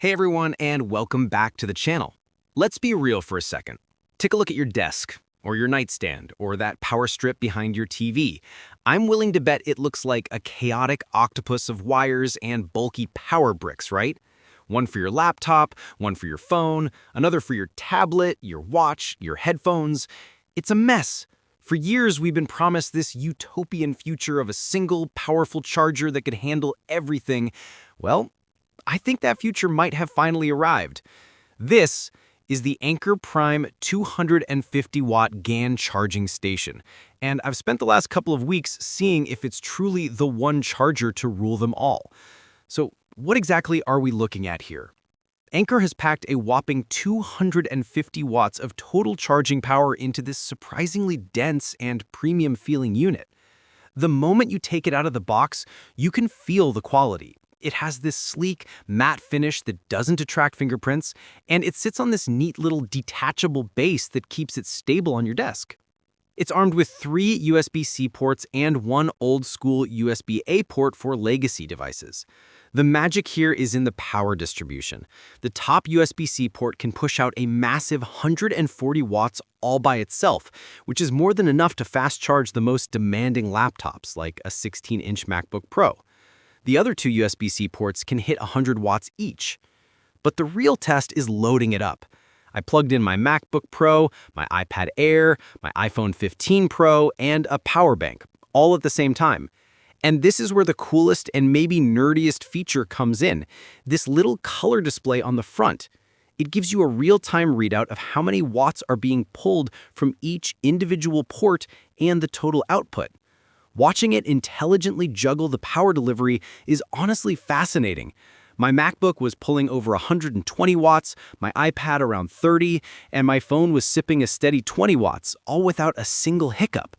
Hey everyone, and welcome back to the channel. Let's be real for a second. Take a look at your desk, or your nightstand, or that power strip behind your TV. I'm willing to bet it looks like a chaotic octopus of wires and bulky power bricks, right? One for your laptop, one for your phone, another for your tablet, your watch, your headphones. It's a mess. For years, we've been promised this utopian future of a single, powerful charger that could handle everything. Well, I think that future might have finally arrived. This is the Anker Prime 250-watt GAN charging station, and I've spent the last couple of weeks seeing if it's truly the one charger to rule them all. So what exactly are we looking at here? Anker has packed a whopping 250 watts of total charging power into this surprisingly dense and premium-feeling unit. The moment you take it out of the box, you can feel the quality. It has this sleek, matte finish that doesn't attract fingerprints, and it sits on this neat little detachable base that keeps it stable on your desk. It's armed with 3 USB-C ports and 1 old-school USB-A port for legacy devices. The magic here is in the power distribution. The top USB-C port can push out a massive 140 watts all by itself, which is more than enough to fast-charge the most demanding laptops, like a 16-inch MacBook Pro. The other 2 USB-C ports can hit 100 watts each. But the real test is loading it up. I plugged in my MacBook Pro, my iPad Air, my iPhone 15 Pro, and a power bank, all at the same time. And this is where the coolest and maybe nerdiest feature comes in, this little color display on the front. It gives you a real-time readout of how many watts are being pulled from each individual port and the total output. Watching it intelligently juggle the power delivery is honestly fascinating. My MacBook was pulling over 120 watts, my iPad around 30, and my phone was sipping a steady 20 watts, all without a single hiccup.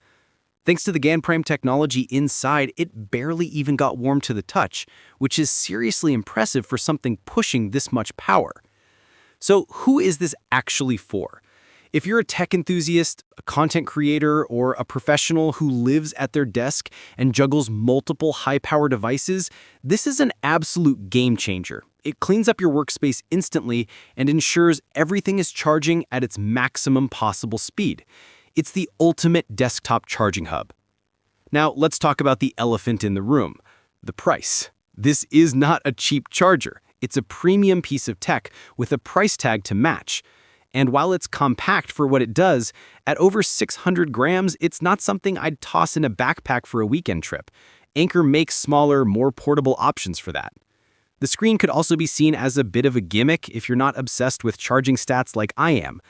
Thanks to the GAN Prime technology inside, it barely even got warm to the touch, which is seriously impressive for something pushing this much power. So who is this actually for? If you're a tech enthusiast, a content creator, or a professional who lives at their desk and juggles multiple high-power devices, this is an absolute game changer. It cleans up your workspace instantly and ensures everything is charging at its maximum possible speed. It's the ultimate desktop charging hub. Now, let's talk about the elephant in the room, the price. This is not a cheap charger. It's a premium piece of tech with a price tag to match. And while it's compact for what it does, at over 600 grams, it's not something I'd toss in a backpack for a weekend trip. Anker makes smaller, more portable options for that. The screen could also be seen as a bit of a gimmick if you're not obsessed with charging stats like I am.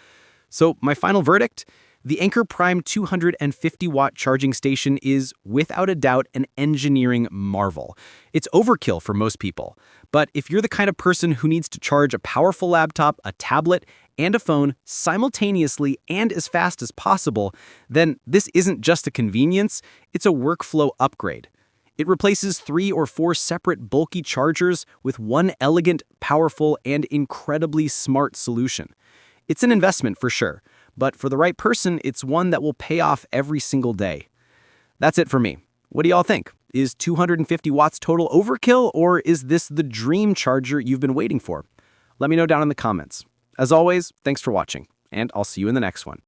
So my final verdict? The Anker Prime 250-watt charging station is, without a doubt, an engineering marvel. It's overkill for most people. But if you're the kind of person who needs to charge a powerful laptop, a tablet, and a phone simultaneously and as fast as possible, then this isn't just a convenience, it's a workflow upgrade. It replaces 3 or 4 separate bulky chargers with one elegant, powerful, and incredibly smart solution. It's an investment for sure, but for the right person, it's one that will pay off every single day. That's it for me. What do y'all think? Is 250 watts total overkill, or is this the dream charger you've been waiting for? Let me know down in the comments. As always, thanks for watching, and I'll see you in the next one.